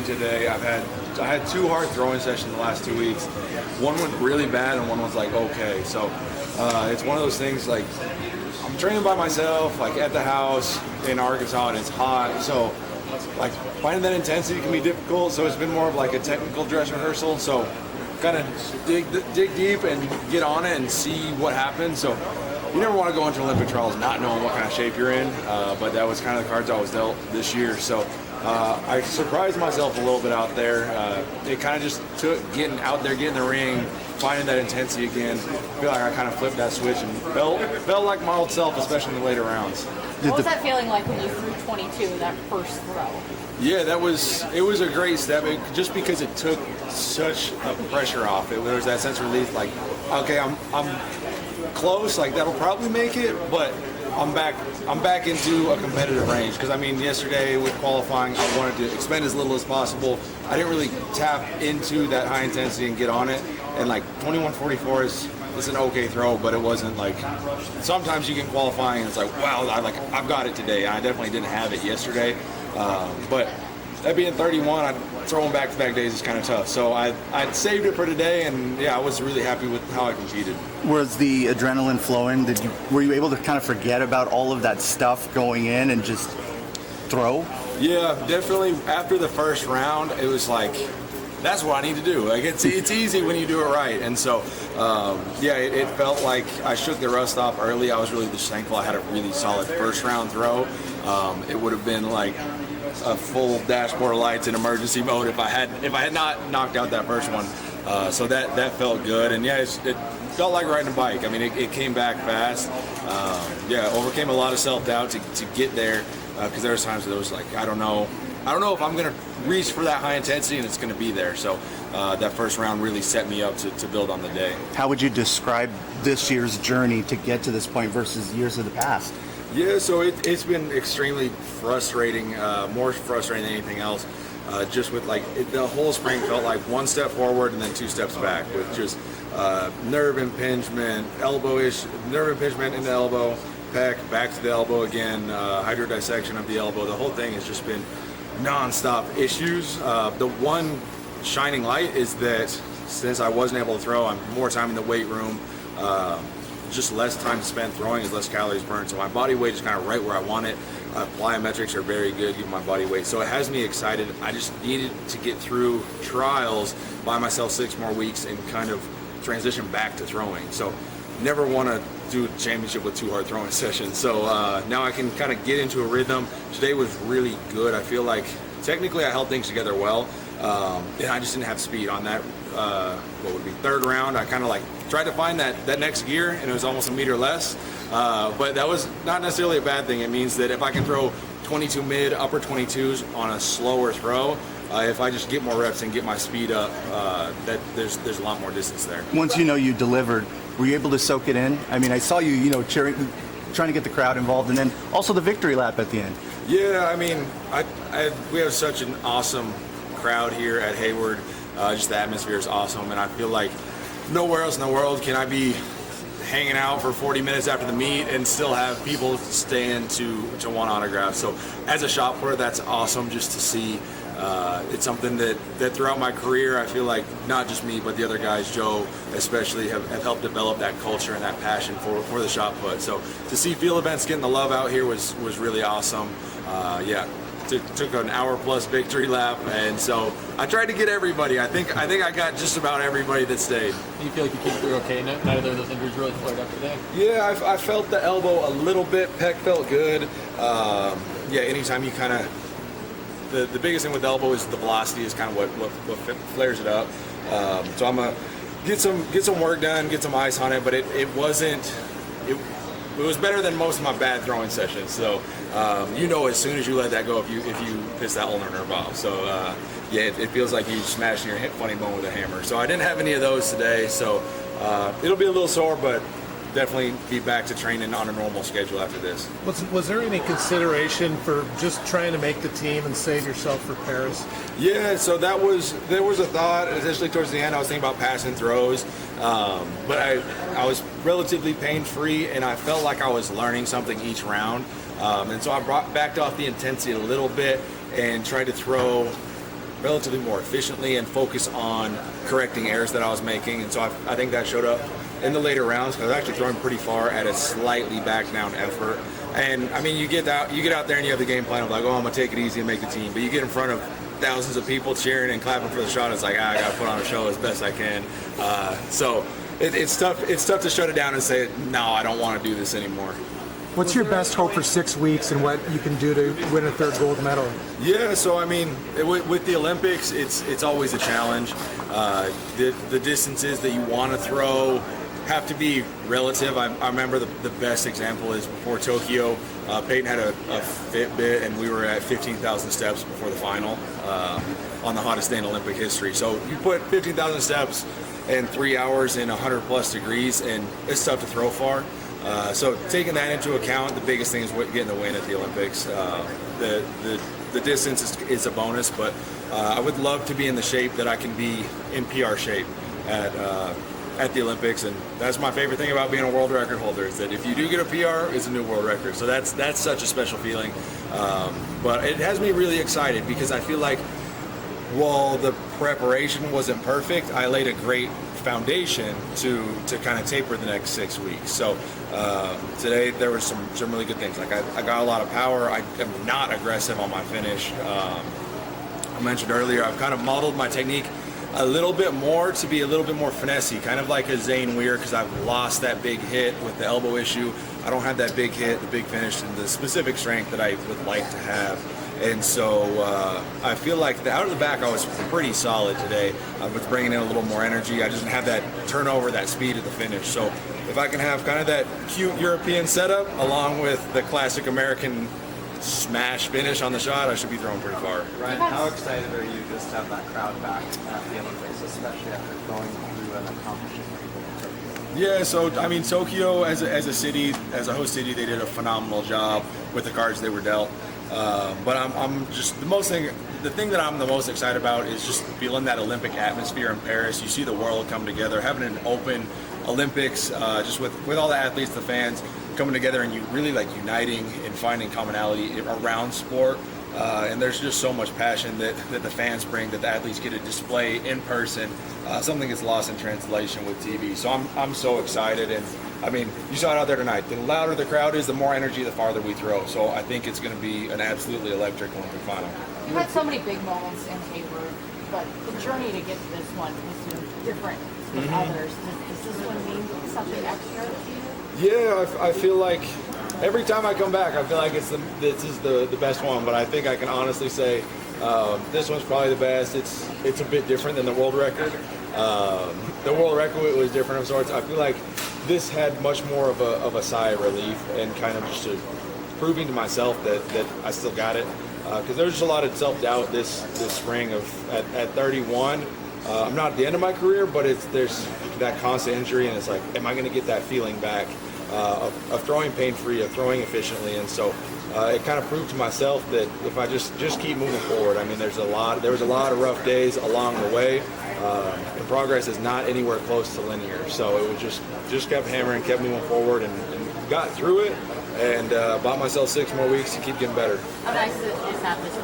today. I had 2 hard throwing sessions the last 2 weeks. One went really bad and one was like okay. So it's one of those things like I'm training by myself, like at the house in Arkansas, and it's hot. So like finding that intensity can be difficult. So it's been more of like a technical dress rehearsal. So kind of dig deep and get on it and see what happens. So you never want to go into Olympic trials not knowing what kind of shape you're in, but that was kind of the cards I was dealt this year. So I surprised myself a little bit out there. It kind of just took getting out there, getting in the ring, finding that intensity again. I feel like I kind of flipped that switch and felt like my old self, especially in the later rounds. What was that feeling like when you threw 22 that first throw? Yeah, it was a great step, just because it took such a pressure off. There was that sense of relief, like, okay, I'm close, like that'll probably make it, but I'm back into a competitive range. Because I mean, yesterday with qualifying, I wanted to expend as little as possible. I didn't really tap into that high intensity and get on it. And like 21:44 is an okay throw, but it wasn't like. Sometimes you get qualifying and it's like, wow, I've got it today. I definitely didn't have it yesterday, but that being 31, throwing back-to-back days is kind of tough. So I saved it for today, and yeah, I was really happy with how I competed. Was the adrenaline flowing? Were you able to kind of forget about all of that stuff going in and just throw? Yeah, definitely. After the first round, it was like, that's what I need to do. Like it's easy when you do it right. And so, yeah, it felt like I shook the rust off early. I was really just thankful I had a really solid first round throw. It would have been like a full dashboard lights in emergency mode if I had not knocked out that first one. So that felt good, and yeah, it felt like riding a bike. I mean, it came back fast. Yeah, overcame a lot of self-doubt to get there, because there was times that it was like, I don't know if I'm gonna reach for that high intensity and it's gonna be there. So that first round really set me up to build on the day. How would you describe this year's journey to get to this point versus years of the past? Yeah, so it's been extremely frustrating, more frustrating than anything else. Just with the whole spring felt like 1 step forward and then 2 steps back, with just nerve impingement, nerve impingement in the elbow, pec, back to the elbow again, hydrodissection of the elbow. The whole thing has just been non-stop issues. The one shining light is that since I wasn't able to throw, I'm more time in the weight room. Just less time spent throwing is less calories burned. So my body weight is kind of right where I want it. Plyometrics are very good, given my body weight. So it has me excited. I just needed to get through trials, buy myself 6 more weeks, and kind of transition back to throwing. So never want to do a championship with 2 hard throwing sessions. So now I can kind of get into a rhythm. Today was really good. I feel like technically I held things together well. And I just didn't have speed on that, what would be 3rd round. I kind of tried to find that next gear, and it was almost a meter less. But that was not necessarily a bad thing. It means that if I can throw 22 mid, upper 22s on a slower throw, if I just get more reps and get my speed up, that there's a lot more distance there. Once you delivered, were you able to soak it in? I mean, I saw you, cheering, trying to get the crowd involved, and then also the victory lap at the end. Yeah, I mean, we have such an awesome crowd here at Hayward. Just the atmosphere is awesome, and I feel like nowhere else in the world can I be hanging out for 40 minutes after the meet and still have people staying to want autographs. So as a shot putter, that's awesome just to see. It's something that throughout my career, I feel like not just me, but the other guys, Joe especially, have helped develop that culture and that passion for the shot put. So to see field events getting the love out here was really awesome. Yeah. Took an hour-plus victory lap, and so I tried to get everybody. I think I got just about everybody that stayed. Do you feel like you came through okay? None of those injuries really flared up today? Yeah, I felt the elbow a little bit. Pec felt good. Yeah, anytime you kind of the biggest thing with the elbow is the velocity is kind of what flares it up. So I'm gonna get some work done, get some ice on it, but it wasn't. It was better than most of my bad throwing sessions. So as soon as you let that go, if you piss that ulnar nerve off. So yeah, it feels like you smashing your hip funny bone with a hammer. So I didn't have any of those today. So it'll be a little sore, but definitely be back to training on a normal schedule after this. Was there any consideration for just trying to make the team and save yourself for Paris? Yeah, so there was a thought. Essentially, towards the end, I was thinking about passing throws, but I was relatively pain-free, and I felt like I was learning something each round. And so I backed off the intensity a little bit and tried to throw relatively more efficiently and focus on correcting errors that I was making. And so I think that showed up in the later rounds, because I was actually throwing pretty far at a slightly back down effort. And I mean, you get out there and you have the game plan of like, oh, I'm gonna take it easy and make the team. But you get in front of thousands of people cheering and clapping for the shot. It's like, I gotta put on a show as best I can. So it's tough. It's tough to shut it down and say, no, I don't want to do this anymore. What's your best hope for 6 weeks and what you can do to win a third gold medal? Yeah, so I mean, with the Olympics, it's always a challenge. The distances that you want to throw have to be relative. I remember the best example is before Tokyo, Peyton had a Fitbit and we were at 15,000 steps before the final on the hottest day in Olympic history. So you put 15,000 steps in 3 hours in 100 plus degrees, and it's tough to throw far. So taking that into account, the biggest thing is getting the win at the Olympics. The distance is a bonus, but I would love to be in the shape that I can be in PR shape at the Olympics, and that's my favorite thing about being a world record holder, is that if you do get a PR, it's a new world record. So that's such a special feeling. But it has me really excited because I feel like while the preparation wasn't perfect, I laid a great foundation to kind of taper the next 6 weeks. So today there were some really good things. Like I got a lot of power. I am not aggressive on my finish. I mentioned earlier, I've kind of modeled my technique a little bit more to be a little bit more finessey, kind of like a Zane Weir, because I've lost that big hit with the elbow issue. I don't have that big hit, the big finish, and the specific strength that I would like to have. And so I feel like out of the back I was pretty solid today. I was bringing in a little more energy. I just didn't have that turnover, that speed at the finish. So if I can have kind of that cute European setup along with the classic American smash finish on the shot, I should be throwing pretty far. Ryan, how excited are you just to have that crowd back at the Olympics, especially after going through an accomplishment like Tokyo? Yeah, so I mean, Tokyo as a city, as a host city, they did a phenomenal job with the cards they were dealt. But I'm just the thing that I'm the most excited about is just feeling that Olympic atmosphere in Paris. You see the world come together, having an open Olympics, just with all the athletes, the fans coming together, and you really like uniting and finding commonality around sport. And there's just so much passion that the fans bring, that the athletes get to display in person. Something gets lost in translation with TV. So I'm so excited. And I mean, you saw it out there tonight. The louder the crowd is, the more energy, the farther we throw. So I think it's going to be an absolutely electric Olympic final. You've had so many big moments in Hayward, but the journey to get to this one has been different with others. Does this one mean something extra to you? Yeah, I feel like every time I come back, I feel like this is the best one. But I think I can honestly say this one's probably the best. It's a bit different than the world record. The world record was different of sorts. I feel like this had much more of a sigh of relief and kind of just proving to myself that I still got it. Because there's just a lot of self-doubt this spring at 31. I'm not at the end of my career, but there's that constant injury, and it's like, am I going to get that feeling back of throwing pain-free, of throwing efficiently? And so it kind of proved to myself that if I just keep moving forward. I mean, there was a lot of rough days along the way. The progress is not anywhere close to linear. So it was just kept hammering, kept moving forward, and got through it. And bought myself 6 more weeks to keep getting better. How nice is to have this